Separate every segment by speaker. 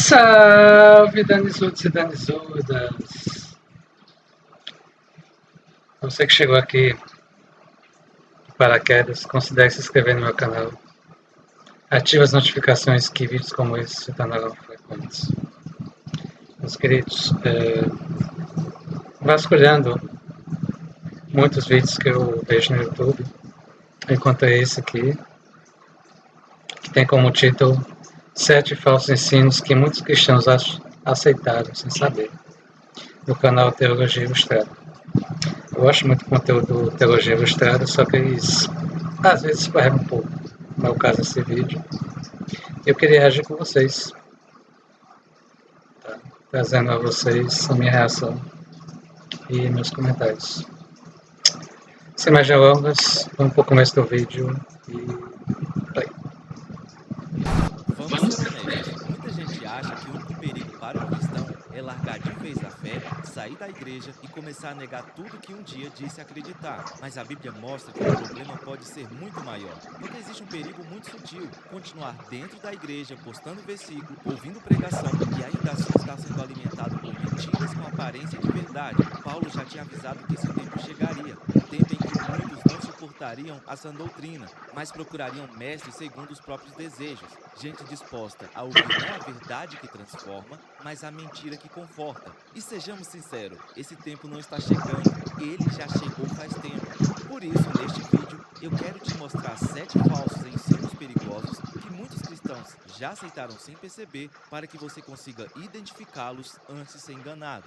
Speaker 1: Salve, Danizudos e Danizudas! Você que chegou aqui de paraquedas, considere se inscrever no meu canal. Ative as notificações que vídeos como esse se tornarão frequentes. Meus queridos, vasculhando muitos vídeos que eu vejo no YouTube, encontrei esse aqui, que tem como título 7 falsos ensinos que muitos cristãos aceitaram sem saber, no canal Teologia Ilustrada. Eu gosto muito do conteúdo Teologia Ilustrada, só que eles às vezes escorregam um pouco. Não é o caso desse vídeo. Eu queria reagir com vocês, tá? Trazendo a vocês a minha reação e meus comentários. Sem mais delongas, vamos para o começo do vídeo e play.
Speaker 2: Vamos ser honestos. Muita gente acha que o único perigo para o cristão é largar de vez a fé, sair da igreja e começar a negar tudo que um dia disse acreditar. Mas a Bíblia mostra que o problema pode ser muito maior, porque existe um perigo muito sutil: continuar dentro da igreja, postando versículo, ouvindo pregação e ainda assim estar sendo alimentado por mentiras com aparência de verdade. Paulo já tinha avisado que esse tempo chegaria, um tempo em que muitos não suportariam a sã doutrina, mas procurariam mestres segundo os próprios desejos, gente disposta a ouvir não a verdade que transforma, mas a mentira que conforta. E sejamos sinceros, esse tempo não está chegando, ele já chegou faz tempo. Por isso, neste vídeo, eu quero te mostrar 7 falsos ensinos perigosos que muitos cristãos já aceitaram sem perceber, para que você consiga identificá-los antes de ser enganado.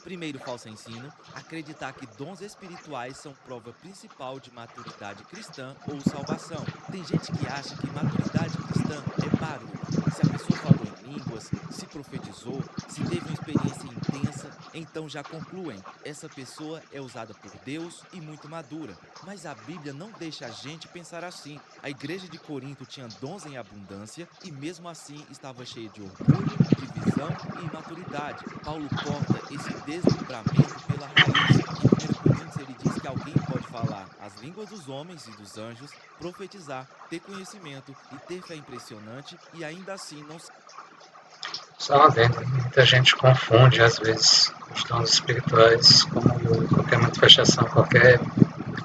Speaker 2: Primeiro falso ensino: acreditar que dons espirituais são prova principal de maturidade cristã ou salvação. Tem gente que acha que maturidade cristã é barulho. Se a pessoa falou em línguas, se profetizou, se teve uma experiência intensa, então já concluem: essa pessoa é usada por Deus e muito madura. Mas a Bíblia não deixa a gente pensar assim. A igreja de Corinto tinha dons em abundância e mesmo assim estava cheia de orgulho, divisão e imaturidade. Paulo corta esse deslumbramento pela raiz. Em 1 Coríntios ele diz que alguém pode falar as línguas dos homens e dos anjos, profetizar, ter conhecimento e ter fé impressionante e ainda assim não...
Speaker 1: Só uma venda, muita gente confunde às vezes os dons espirituais como qualquer manifestação, qualquer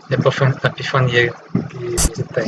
Speaker 1: epifania que se tem.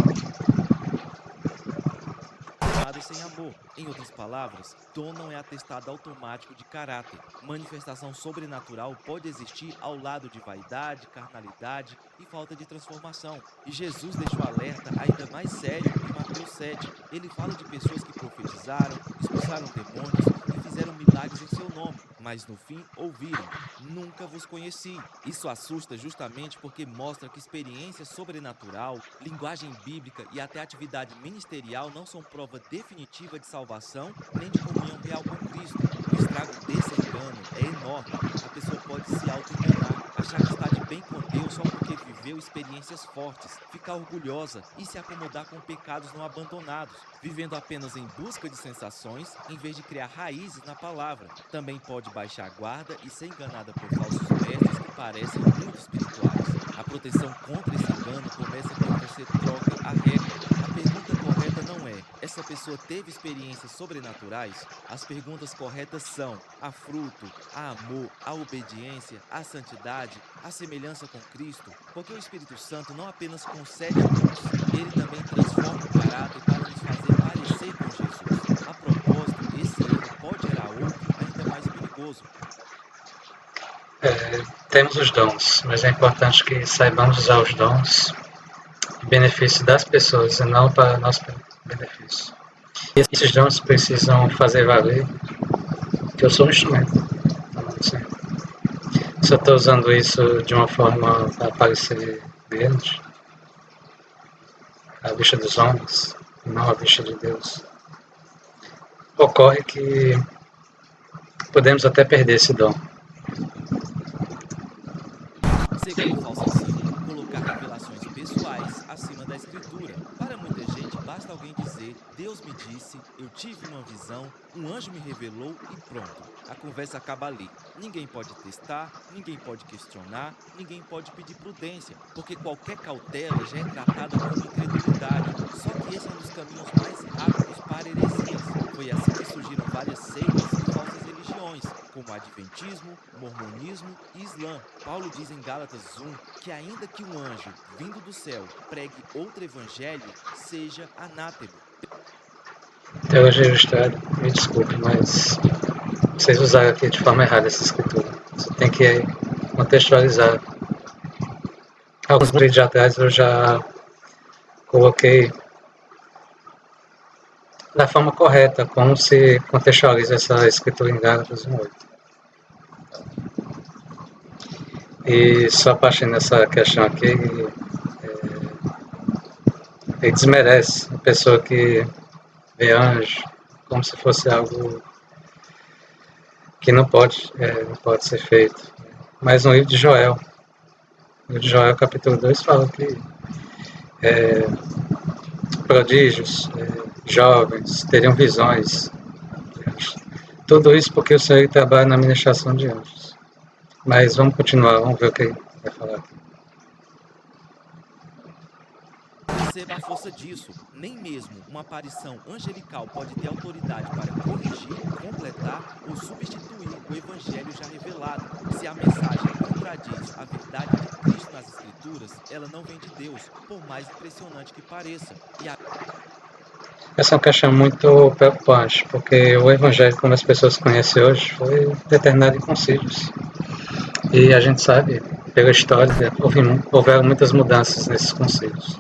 Speaker 2: Sem amor. Em outras palavras, dom não é atestado automático de caráter. Manifestação sobrenatural pode existir ao lado de vaidade, carnalidade e falta de transformação. E Jesus deixou alerta ainda mais sério em Mateus 7. Ele fala de pessoas que profetizaram, expulsaram demônios e fizeram milagres em seu nome, mas no fim ouviram: nunca vos conheci. Isso assusta justamente porque mostra que experiência sobrenatural, linguagem bíblica e até atividade ministerial não são prova definitiva de salvação nem de comunhão real com Cristo. O estrago desse engano é enorme. A pessoa pode se auto-enganar, achar que está de bem com Deus só porque viveu experiências fortes, ficar orgulhosa e se acomodar com pecados não abandonados, vivendo apenas em busca de sensações em vez de criar raízes na palavra. Também pode baixar a guarda e ser enganada por falsos mestres que parecem muito espirituais. A proteção contra esse engano começa quando você troca a regra. A pergunta correta não é: essa pessoa teve experiências sobrenaturais? As perguntas corretas são: há fruto, há amor, há obediência, há santidade, há semelhança com Cristo? Porque o Espírito Santo não apenas concede dons, ele também transforma o caráter para nos fazer parecer com Jesus. A propósito, esse erro pode gerar outro ainda mais perigoso.
Speaker 1: Temos os dons, mas é importante que saibamos usar os dons em benefício das pessoas e não para nosso benefício. E esses dons precisam fazer valer que eu sou um instrumento. Se eu estou usando isso de uma forma para parecer grande, à vista dos homens, não à vista de Deus, ocorre que podemos até perder esse dom.
Speaker 2: Segundo falso ensino: colocar revelações pessoais acima da escritura. Para muita gente, basta alguém dizer: Deus me disse, eu tive uma visão, um anjo me revelou e pronto. A conversa acaba ali. Ninguém pode testar, ninguém pode questionar, ninguém pode pedir prudência, porque qualquer cautela já é tratada como incredulidade. Só que esse é um dos caminhos mais rápidos para heresias. Foi assim que surgiram várias seitas e falsas religiões, como o Adventismo, Mormonismo e Islã. Paulo diz em Gálatas 1 que ainda que um anjo, vindo do céu, pregue outro evangelho, seja anátema.
Speaker 1: Teologia ilustrada, me desculpe, mas vocês usaram aqui de forma errada essa escritura. Você tem que contextualizar. Alguns vídeos atrás eu já coloquei da forma correta como se contextualiza essa escritura em Gálatas 1:8. E só partindo nessa questão aqui, ele desmerece a pessoa que vê anjo como se fosse algo que não pode ser feito. Mas no livro de Joel, capítulo 2, fala que prodígios, jovens, teriam visões. Tudo isso porque o Senhor trabalha na administração de anjos. Mas vamos continuar, vamos ver o que ele vai falar aqui.
Speaker 2: Perceba a força disso. Nem mesmo uma aparição angelical pode ter autoridade para corrigir, completar ou substituir o evangelho já revelado. Se a mensagem contradiz a verdade de Cristo nas Escrituras, ela não vem de Deus, por mais impressionante que pareça.
Speaker 1: Essa é uma questão muito preocupante, porque o evangelho, como as pessoas conhecem hoje, foi determinado em concílios. E a gente sabe, pela história, houveram muitas mudanças nesses concílios.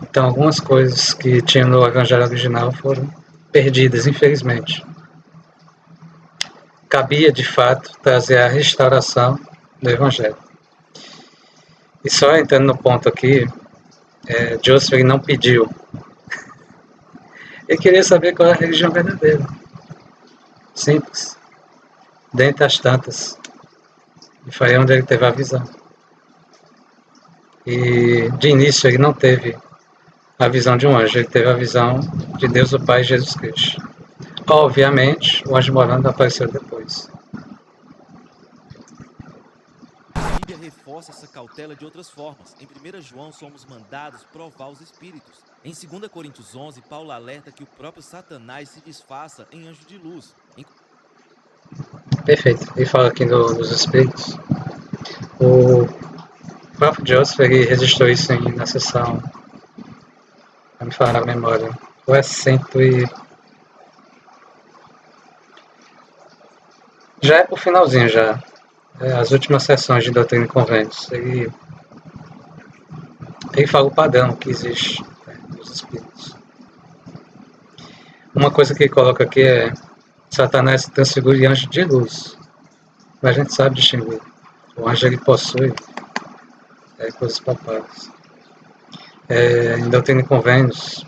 Speaker 1: Então, algumas coisas que tinham no evangelho original foram perdidas, infelizmente. Cabia, de fato, trazer a restauração do evangelho. E só entrando no ponto aqui, Joseph não pediu. Ele queria saber qual é a religião verdadeira. Simples. Dentre as tantas. E foi onde ele teve a visão. E de início ele não teve a visão de um anjo, ele teve a visão de Deus o Pai e Jesus Cristo. Obviamente, o anjo morando apareceu depois.
Speaker 2: A Bíblia reforça essa cautela de outras formas. Em 1 João, somos mandados provar os espíritos. Em 2 Coríntios 11, Paulo alerta que o próprio Satanás se disfarça em anjo de luz.
Speaker 1: Perfeito. Ele fala aqui dos espíritos. O próprio Joseph ele registrou isso na sessão, para me falar a memória, ou é 100 e... Já é pro finalzinho já. As últimas sessões de Doutrina e Convênios. Ele fala o padrão que existe nos espíritos. Uma coisa que ele coloca aqui é Satanás se transfigura em anjo de luz. Mas a gente sabe distinguir. O anjo ele possui coisas palpáveis. Em Doutrina e Convênios,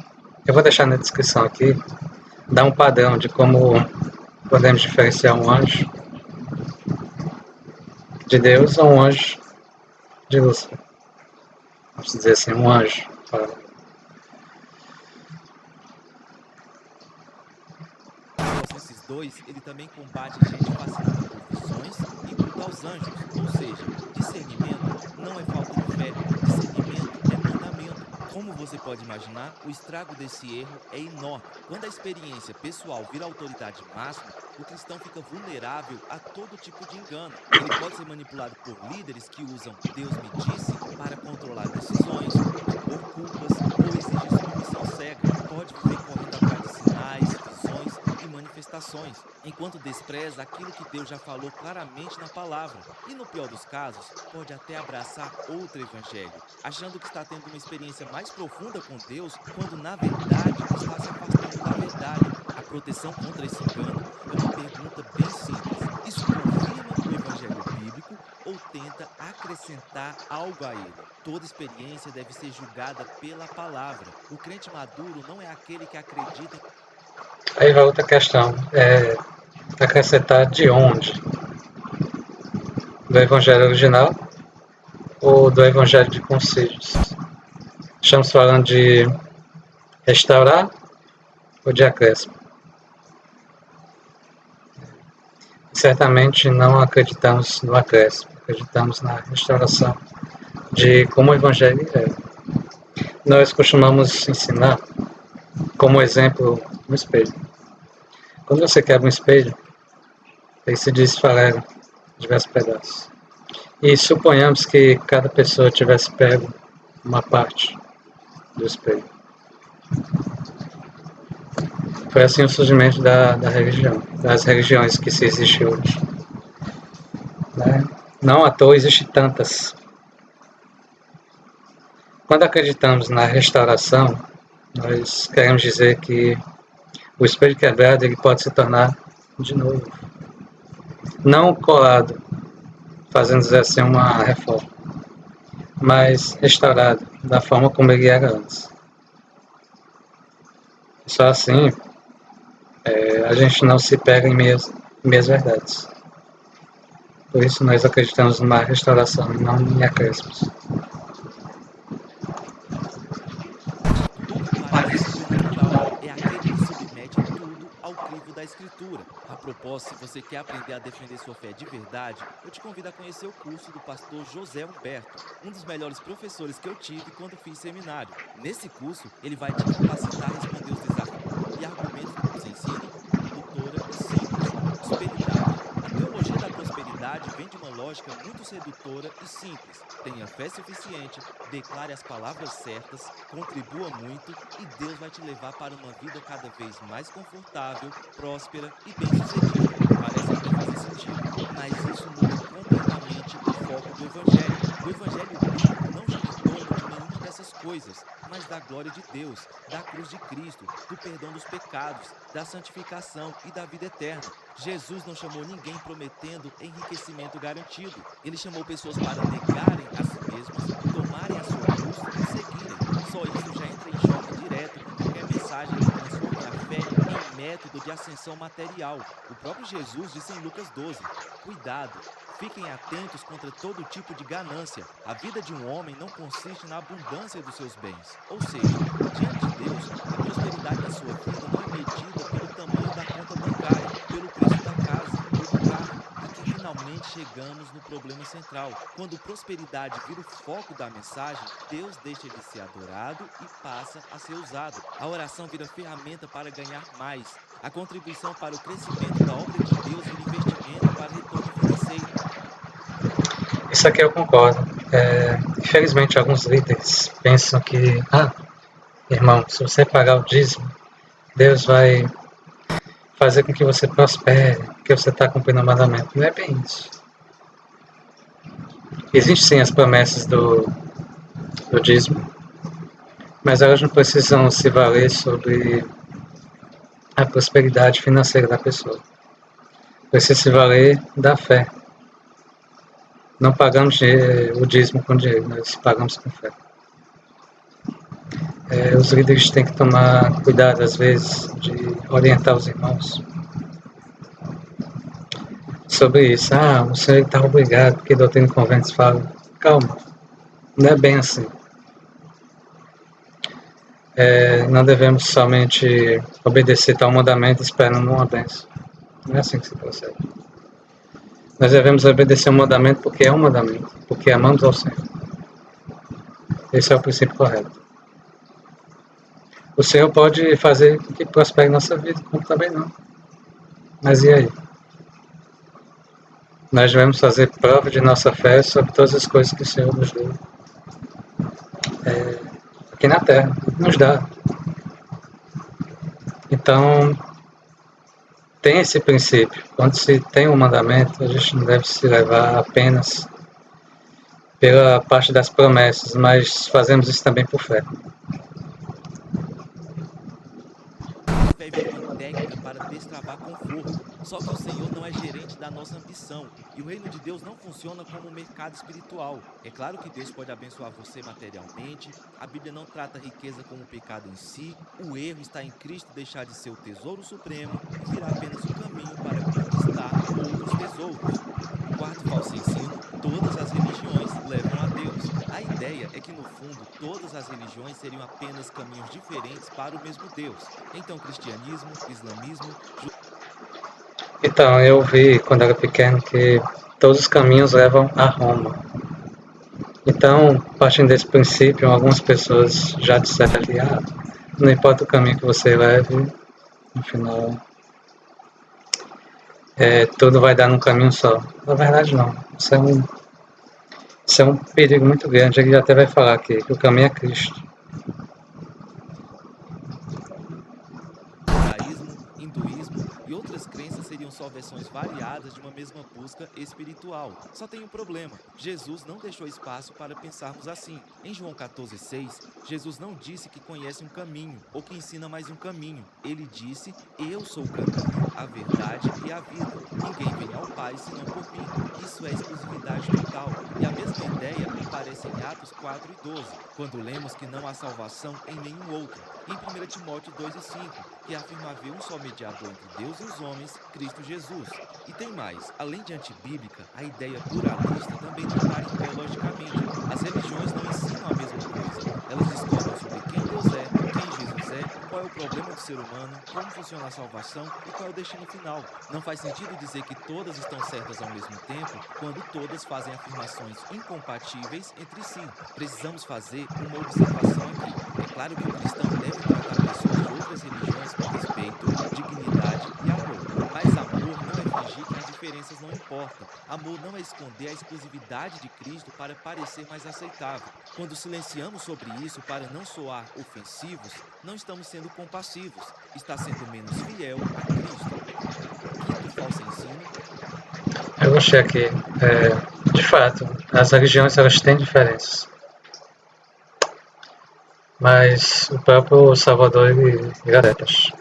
Speaker 1: eu vou deixar na descrição aqui, dá um padrão de como podemos diferenciar um anjo de Deus ou um anjo de Lúcifer. Vamos dizer assim, um anjo.
Speaker 2: Colossenses 2, ele também combate gente fascinada por visões e culto aos anjos. Ou seja, discernimento não é falta de fé, discernimento é mandamento. Como você pode imaginar, o estrago desse erro é enorme. Quando a experiência pessoal vira autoridade máxima, o cristão fica vulnerável a todo tipo de engano. Ele pode ser manipulado por líderes que usam Deus me disse para controlar decisões, impor culpas ou exigir submissão cega. Pode viver correndo atrás de sinais, visões e manifestações, enquanto despreza aquilo que Deus já falou claramente na palavra. E no pior dos casos, pode até abraçar outro evangelho, achando que está tendo uma experiência mais profunda com Deus, quando na verdade está se afastando da verdade. A proteção contra esse engano é uma pergunta bem simples. Isso confirma o evangelho bíblico ou tenta acrescentar algo a ele? Toda experiência deve ser julgada pela palavra. O crente maduro não é aquele que acredita.
Speaker 1: Aí vai outra questão. Acrescentar de onde? Do evangelho original ou do evangelho de concílios? Estamos falando de restaurar ou de acréscimo? Certamente não acreditamos no acréscimo, acreditamos na restauração de como o evangelho é. Nós costumamos ensinar como exemplo no espelho. Quando você quebra um espelho, ele se desfarela em diversos pedaços. E suponhamos que cada pessoa tivesse pego uma parte do espelho. Foi assim o surgimento da religião, das religiões que se existe hoje. Né? Não à toa existem tantas. Quando acreditamos na restauração, nós queremos dizer que o espelho quebrado ele pode se tornar de novo. Não colado, fazendo assim uma reforma, mas restaurado da forma como ele era antes. Só assim a gente não se pega em meias verdades. Por isso nós acreditamos numa restauração e não em acréscimos.
Speaker 2: O que parece sobrenatural é aquele que submete tudo ao crivo da Escritura. A propósito, se você quer aprender a defender sua fé de verdade, eu te convido a conhecer o curso do pastor José Humberto, um dos melhores professores que eu tive quando fiz seminário. Nesse curso, ele vai te capacitar a responder os desafios e argumentos que ensina, doutora e simples. Prosperidade. A teologia da prosperidade vem de uma lógica muito sedutora e simples. Tenha fé suficiente, declare as palavras certas, contribua muito e Deus vai te levar para uma vida cada vez mais confortável, próspera e bem-sucedida. Parece até fazer sentido, mas isso muda completamente o foco do Evangelho. O Evangelho bíblico não gira em torno de nenhuma dessas coisas, mas da glória de Deus, da cruz de Cristo, do perdão dos pecados, da santificação e da vida eterna. Jesus não chamou ninguém prometendo enriquecimento garantido. Ele chamou pessoas para negarem a si mesmas, tomarem a sua cruz e o seguirem. Só isso já entra em choque direto com qualquer mensagem que transforme a fé em método de ascensão material. O próprio Jesus disse em Lucas 12: cuidado, fiquem atentos contra todo tipo de ganância. A vida de um homem não consiste na abundância dos seus bens. Ou seja, diante de Deus, a prosperidade da sua vida não é medida pelo tamanho da conta bancária, pelo preço da casa ou do carro. Aqui finalmente chegamos no problema central. Quando prosperidade vira o foco da mensagem, Deus deixa de ser adorado e passa a ser usado. A oração vira ferramenta para ganhar mais. A contribuição para o crescimento da obra de Deus vira investimento para retorno financeiro.
Speaker 1: Isso aqui eu concordo. Infelizmente, alguns líderes pensam que, irmão, se você pagar o dízimo, Deus vai fazer com que você prospere, que você está cumprindo o mandamento. Não é bem isso. Existem sim as promessas do dízimo, mas elas não precisam se valer sobre a prosperidade financeira da pessoa. Precisa se valer da fé. Não pagamos o dízimo com dinheiro, nós pagamos com fé. Os líderes têm que tomar cuidado, às vezes, de orientar os irmãos sobre isso. O senhor está obrigado, porque a doutrina e conventos fala. Calma, não é bem assim. Não devemos somente obedecer tal mandamento esperando uma bênção. Não é assim que se procede. Nós devemos obedecer o mandamento porque é um mandamento, porque amamos ao Senhor. Esse é o princípio correto. O Senhor pode fazer com que prospere nossa vida, como também não. Mas e aí? Nós devemos fazer prova de nossa fé sobre todas as coisas que o Senhor nos deu. Aqui na Terra, nos dá. Então, tem esse princípio. Quando se tem um mandamento, a gente não deve se levar apenas pela parte das promessas, mas fazemos isso também por fé.
Speaker 2: A fé vira uma técnica para destravar conforto. Só que o Senhor não é gerente da nossa ambição. E o reino de Deus não funciona como um mercado espiritual. É claro que Deus pode abençoar você materialmente. A Bíblia não trata a riqueza como um pecado em si. O erro está em Cristo deixar de ser o tesouro supremo e virar apenas um caminho para conquistar outros tesouros. O quarto falso ensino: todas as religiões levam a Deus. A ideia é que, no fundo, todas as religiões seriam apenas caminhos diferentes para o mesmo Deus. Então, cristianismo, islamismo...
Speaker 1: Então, eu vi quando era pequeno que todos os caminhos levam a Roma. Então, partindo desse princípio, algumas pessoas já disseram que não importa o caminho que você leve, no final tudo vai dar num caminho só. Na verdade, não. Isso é um perigo muito grande. Ele até vai falar aqui que o caminho é Cristo.
Speaker 2: Judaísmo, hinduísmo e outras crenças seriam só versões variadas de uma mesma busca espiritual. Só tem um problema: Jesus não deixou espaço para pensarmos assim. Em João 14,6, Jesus não disse que conhece um caminho ou que ensina mais um caminho. Ele disse: Eu sou o caminho, a verdade e a vida. Ninguém vem ao Pai senão por mim. Isso é exclusividade total. E a mesma ideia aparece em Atos 4:12, quando lemos que não há salvação em nenhum outro. E em 1 Timóteo 2:5, que afirma haver um só mediador entre Deus e os homens, Cristo Jesus. E tem mais: além de antibíblica, a ideia pluralista também não para em pé logicamente. As religiões não ensinam a mesma coisa. Elas discordam sobre quem Deus é, quem Jesus é, qual é o problema do ser humano, como funciona a salvação e qual é o destino final. Não faz sentido dizer que todas estão certas ao mesmo tempo, quando todas fazem afirmações incompatíveis entre si. Precisamos fazer uma observação aqui. É claro que o cristão deve tratar pessoas de outras religiões com respeito, dignidade e amor. Mas amor não é fingir que as diferenças não importam. Amor não é esconder a exclusividade de Cristo para parecer mais aceitável. Quando silenciamos sobre isso para não soar ofensivos, não estamos sendo compassivos. Está sendo menos fiel a Cristo. Quinto falso ensino:
Speaker 1: Eu gostei aqui. De fato, as religiões elas têm diferenças. Mas o próprio Salvador ele garante.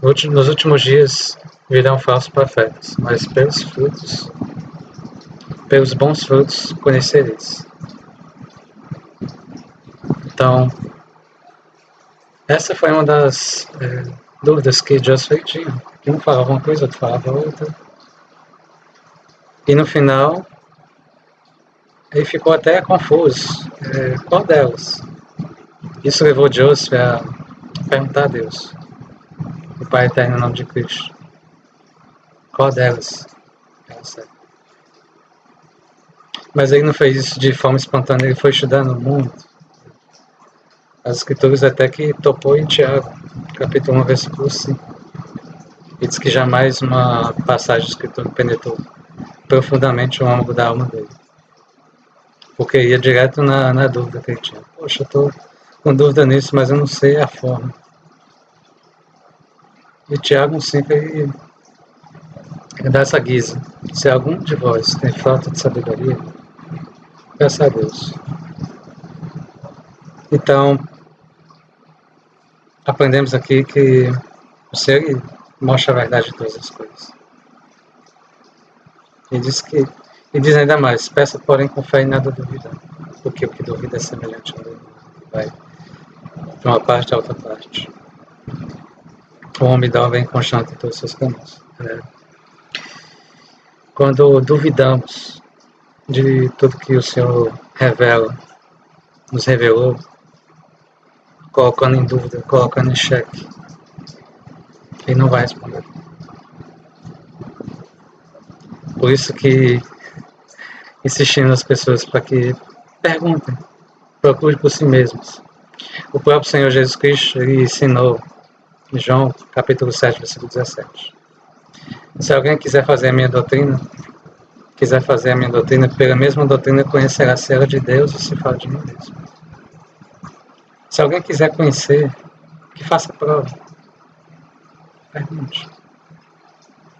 Speaker 1: Nos últimos dias virão falsos profetas, mas pelos bons frutos conhecereis. Então, essa foi uma das dúvidas que Josué tinha. Que um falava uma coisa, outro falava outra. E no final, ele ficou até confuso. Qual delas? Isso levou Josué a perguntar a Deus, o Pai Eterno em nome de Cristo. Qual delas? Mas ele não fez isso de forma espontânea, ele foi estudando muito as escrituras até que topou em Tiago, capítulo 1, versículo 5. E diz que jamais uma passagem de escritura penetrou profundamente o âmago da alma dele. Porque ia direto na dúvida que ele tinha. Poxa, eu estou com dúvida nisso, mas eu não sei a forma. E Tiago 1,5 ele dá essa guisa. Se algum de vós tem falta de sabedoria, peça a Deus. Então, aprendemos aqui que o Senhor mostra a verdade de todas as coisas. E diz ainda mais: peça, porém, com fé e nada duvidar. Porque o que duvida é semelhante a ele. Vai de uma parte a outra parte. O homem dá o bem constante em todos os seus caminhos. Quando duvidamos de tudo que o Senhor nos revelou, colocando em dúvida, colocando em xeque, ele não vai responder. Por isso que insistimos nas pessoas para que perguntem, procurem por si mesmos. O próprio Senhor Jesus Cristo ele ensinou em João capítulo 7, versículo 17. Se alguém quiser fazer a minha doutrina, pela mesma doutrina conhecerá se ela é de Deus ou se fala de mim mesmo. Se alguém quiser conhecer, que faça prova. Pergunte.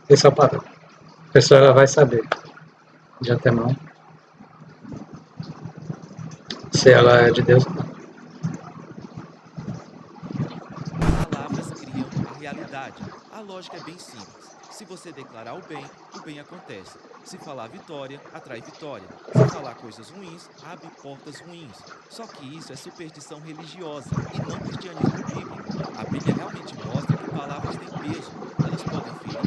Speaker 1: Esse é o padrão. A pessoa ela vai saber de antemão se ela é de Deus ou não.
Speaker 2: Palavras criam a realidade. A lógica é bem simples. Se você declarar o bem acontece. Se falar vitória, atrai vitória. Se falar coisas ruins, abre portas ruins. Só que isso é superstição religiosa e não cristianismo bíblico. A Bíblia realmente mostra que palavras têm peso. Elas podem ferir,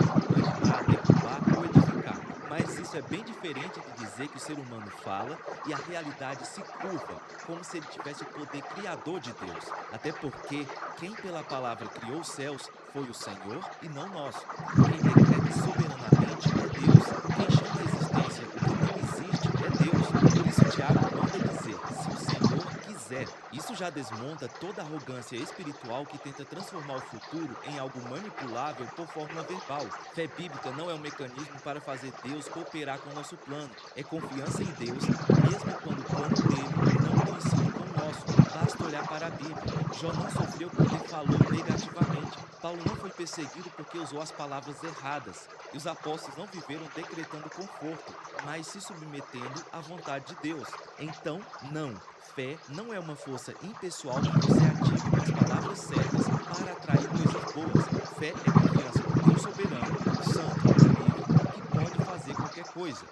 Speaker 2: animar, derrubar ou edificar. Mas isso é bem diferente de dizer que o ser humano fala e a realidade se curva, como se ele tivesse o poder criador de Deus. Até porque quem pela palavra criou os céus foi o Senhor e não nós. Quem decreta soberanamente é Deus. Quem chama à existência o que não existe é Deus. Por isso Tiago manda dizer: se o Senhor quiser. quiser. Isso já desmonta toda arrogância espiritual que tenta transformar o futuro em algo manipulável por fórmula verbal. Fé bíblica não é um mecanismo para fazer Deus cooperar com o nosso plano. É confiança em Deus, mesmo quando o plano dele não coincide com o nosso. Basta olhar para a Bíblia. Jó não sofreu porque falou negativamente. Paulo não foi perseguido porque usou as palavras erradas. E os apóstolos não viveram decretando conforto, mas se submetendo à vontade de Deus. Então, não. Fé não é uma força impessoal que você ative com as palavras certas para atrair coisas boas. Fé é confiança no Deus soberano, santo e livre, que pode fazer qualquer coisa.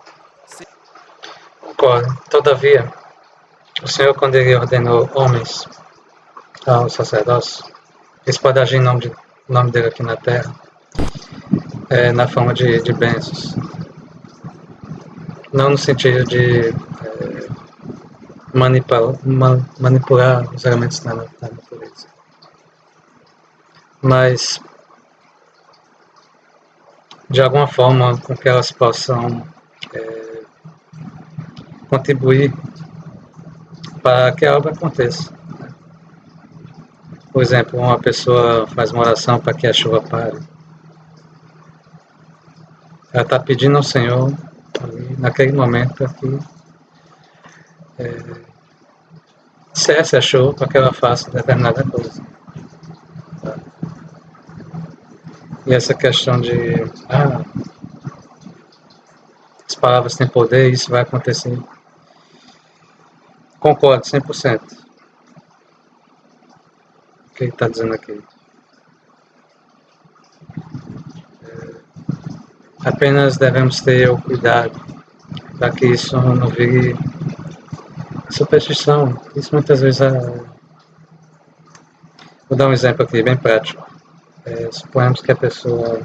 Speaker 1: Concordo. Todavia, o Senhor, quando Ele ordenou homens ao sacerdócio, eles podem agir em nome dele aqui na terra, na forma de bênçãos. Não no sentido de manipular os elementos da natureza. Mas, de alguma forma, com que elas possam contribuir para que a obra aconteça. Por exemplo, uma pessoa faz uma oração para que a chuva pare. Ela está pedindo ao Senhor, ali, naquele momento, para que cesse a chuva para que ela faça determinada coisa. E essa questão de as palavras têm poder, isso vai acontecer. Concordo 100%. O que ele está dizendo aqui. Apenas devemos ter o cuidado para que isso não vire superstição. Isso muitas vezes Vou dar um exemplo aqui bem prático. Suponhamos que a pessoa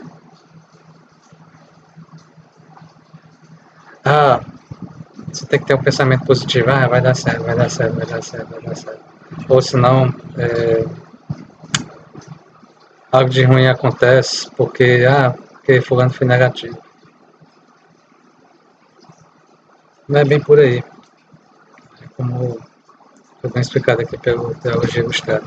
Speaker 1: você tem que ter um pensamento positivo, vai dar certo, vai dar certo, vai dar certo, vai dar certo. Ou senão algo de ruim acontece porque fulano foi negativo. Não é bem por aí. É como foi bem explicado aqui pelo Teologia Ilustrada.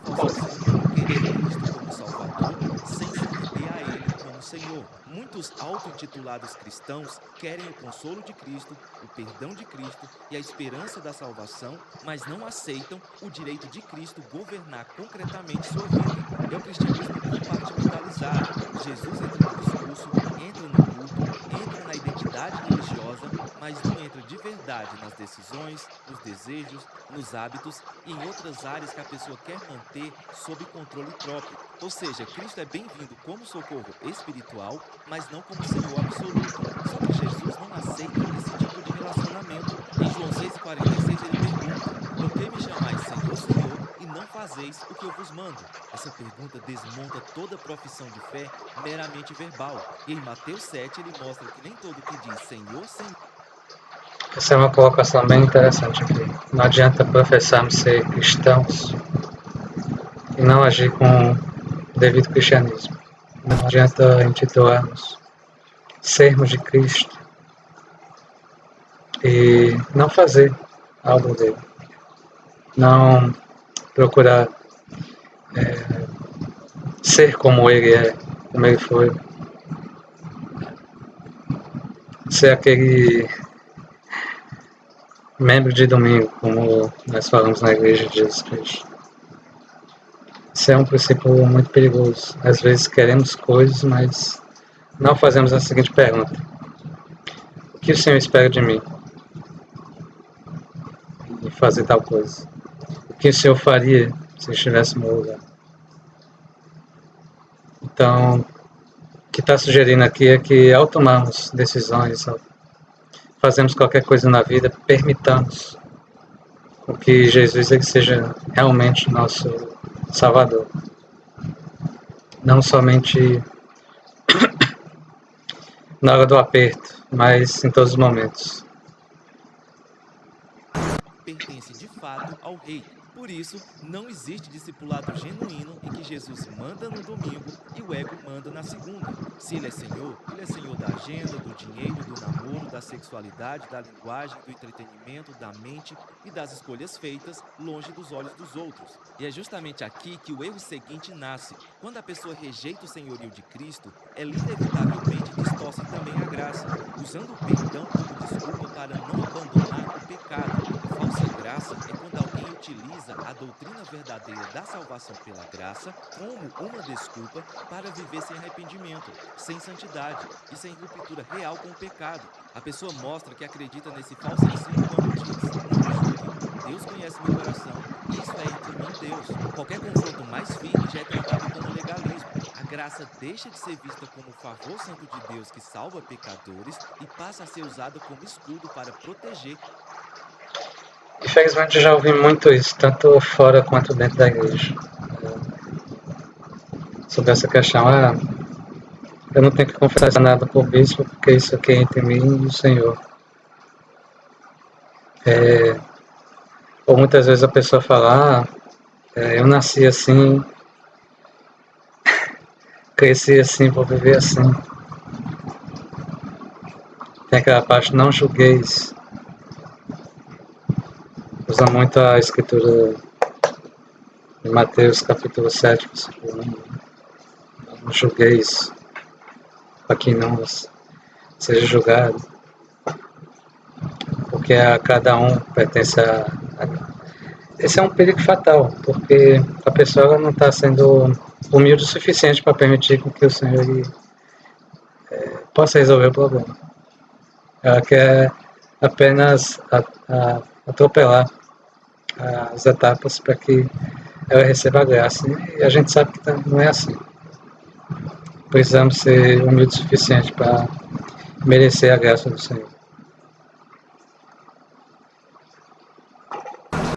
Speaker 2: Reforçando querer Cristo como Salvador sem se render a Ele como Senhor. Muitos auto-intitulados cristãos querem o consolo de Cristo, o perdão de Cristo e a esperança da salvação, mas não aceitam o direito de Cristo governar concretamente sua vida. É o cristianismo compartimentalizado. Jesus entra no discurso, entra no culto, entra na identidade religiosa, mas não entra de verdade nas decisões, nos desejos, nos hábitos e em outras áreas que a pessoa quer manter sob controle próprio. Ou seja, Cristo é bem-vindo como socorro espiritual, mas não como Senhor absoluto. Só que Jesus não aceita esse tipo de relacionamento. Em João 6,46 ele pergunta: por que me chamais Senhor, Senhor, e não fazeis o que eu vos mando? Essa pergunta desmonta toda profissão de fé meramente verbal. E em Mateus 7 ele mostra que nem todo que diz Senhor, Senhor.
Speaker 1: Essa é uma colocação bem interessante aqui. Não adianta professarmos ser cristãos e não agir com o devido cristianismo. Não adianta intitularmos sermos de Cristo e não fazer algo dele. Não procurar ser como ele é, como ele foi. Ser aquele membro de domingo, como nós falamos na Igreja de Jesus Cristo. Isso é um princípio muito perigoso. Às vezes queremos coisas, mas não fazemos a seguinte pergunta: o que o Senhor espera de mim em fazer tal coisa? O que o Senhor faria se eu estivesse no meu lugar? Então, o que está sugerindo aqui é que ao tomarmos decisões, ao fazermos qualquer coisa na vida, permitamos que Jesus ele seja realmente nosso Salvador. Não somente na hora do aperto, mas em todos os momentos.
Speaker 2: Pertence de fato ao rei. Por isso, não existe discipulado genuíno em que Jesus manda no domingo e o ego manda na segunda. Se ele é senhor da agenda, do dinheiro, do namoro, da sexualidade, da linguagem, do entretenimento, da mente e das escolhas feitas longe dos olhos dos outros. E é justamente aqui que o erro seguinte nasce. Quando a pessoa rejeita o senhorio de Cristo, ela inevitavelmente distorce também a graça, usando o perdão como desculpa para não abandonar o pecado. Falsa graça é quando alguém utiliza a doutrina verdadeira da salvação pela graça como uma desculpa para viver sem arrependimento, sem santidade e sem ruptura real com o pecado. A pessoa mostra que acredita nesse falso ensino quando diz: não me julgue, Deus conhece meu coração, isso é entre mim e Deus. Qualquer confronto mais firme já é tratado como legalismo. A graça deixa de ser vista como o favor santo de Deus que salva pecadores e passa a ser usada como escudo para proteger.
Speaker 1: Infelizmente já ouvi muito isso, tanto fora quanto dentro da igreja. Sobre essa questão, eu não tenho que confessar nada por bispo, porque isso aqui é entre mim e o Senhor. Ou muitas vezes a pessoa fala, eu nasci assim, cresci assim, vou viver assim. Tem aquela parte, não julgueis. Usa muito a escritura de Mateus capítulo 7, versículo 1. Não julgueis, para que não seja julgado, porque a cada um pertence a. Esse é um perigo fatal, porque a pessoa não está sendo humilde o suficiente para permitir que o Senhor possa resolver o problema. Ela quer apenas atropelar as etapas para que ela receba a graça. E a gente sabe que não é assim. Precisamos ser humildes o suficiente para merecer a graça do Senhor.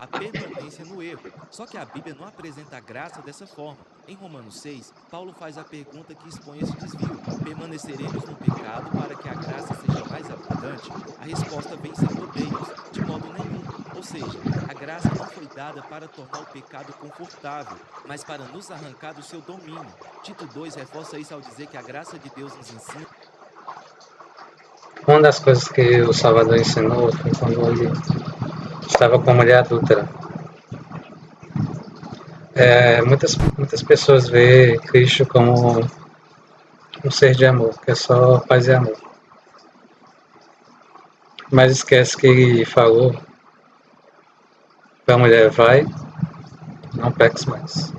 Speaker 2: A permanência no erro. Só que a Bíblia não apresenta a graça dessa forma. Em Romanos 6, Paulo faz a pergunta que expõe esse desvio: permaneceremos no pecado para que a graça seja mais abundante? A resposta vem sem rodeios: de modo nenhum. Ou seja, a graça não foi dada para tornar o pecado confortável, mas para nos arrancar do seu domínio. Tito 2 reforça isso ao dizer que a graça de Deus nos ensina.
Speaker 1: Uma das coisas que o Salvador ensinou foi quando ele estava com a mulher adúltera. Muitas pessoas veem Cristo como um ser de amor, que é só paz e amor. Mas esquece que ele falou para a mulher: vai, não peques mais.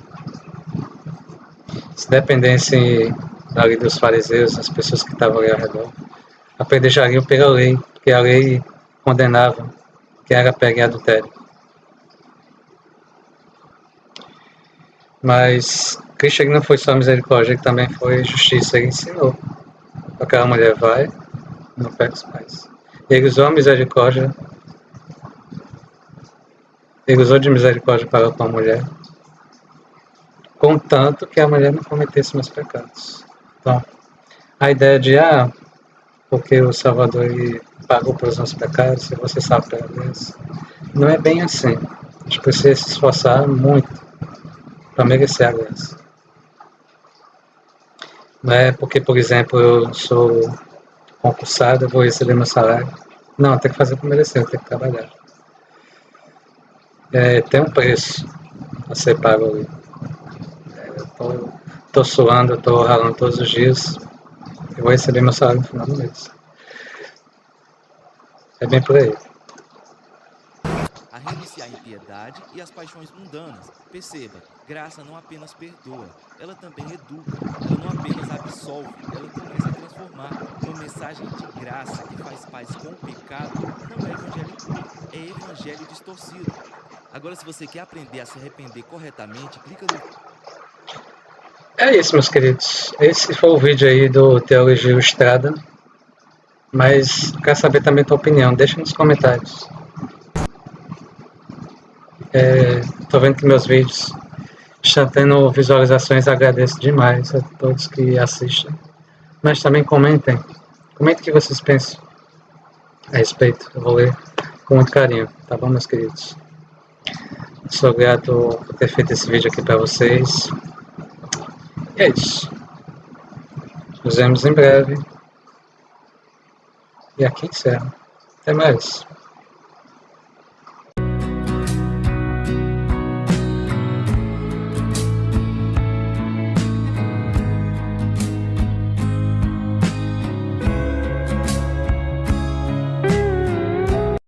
Speaker 1: Se dependesse da lei dos fariseus, as pessoas que estavam ali ao redor, apedrejariam pela lei, porque a lei condenava quem era pego em adultério. Mas Cristo não foi só misericórdia, ele também foi justiça. Ele ensinou: aquela mulher, vai, não peques mais. Ele usou a misericórdia, ele usou de misericórdia para com a mulher, contanto que a mulher não cometesse mais pecados. Então, a ideia de, porque o Salvador ele pagou pelos nossos pecados, e você sabe pela Deus, não é bem assim. A gente precisa se esforçar muito para merecer a graça. Não é porque, por exemplo, eu sou concursado, eu vou receber meu salário. Não, eu tenho que fazer para merecer, eu tenho que trabalhar. Tem um preço a ser pago ali. Eu tô suando, eu tô ralando todos os dias, eu vou receber meu salário no final do mês. É bem por aí.
Speaker 2: A renunciar à impiedade e às paixões mundanas. Perceba, graça não apenas perdoa, ela também educa. Ela não apenas absolve, ela começa a transformar. Uma mensagem de graça que faz paz com o pecado não é evangelho puro, é evangelho distorcido. Agora, se você quer aprender a se arrepender corretamente, clica no...
Speaker 1: É isso, meus queridos. Esse foi o vídeo aí do Teologia Ilustrada. Mas quero saber também a tua opinião. Deixa nos comentários. Tô vendo que meus vídeos estão tendo visualizações. Agradeço demais a todos que assistem. Mas também comentem. Comentem o que vocês pensam a respeito. Eu vou ler com muito carinho. Tá bom, meus queridos? Sou grato por ter feito esse vídeo aqui para vocês. E é isso. Nos vemos em breve. E aqui encerro. Até mais.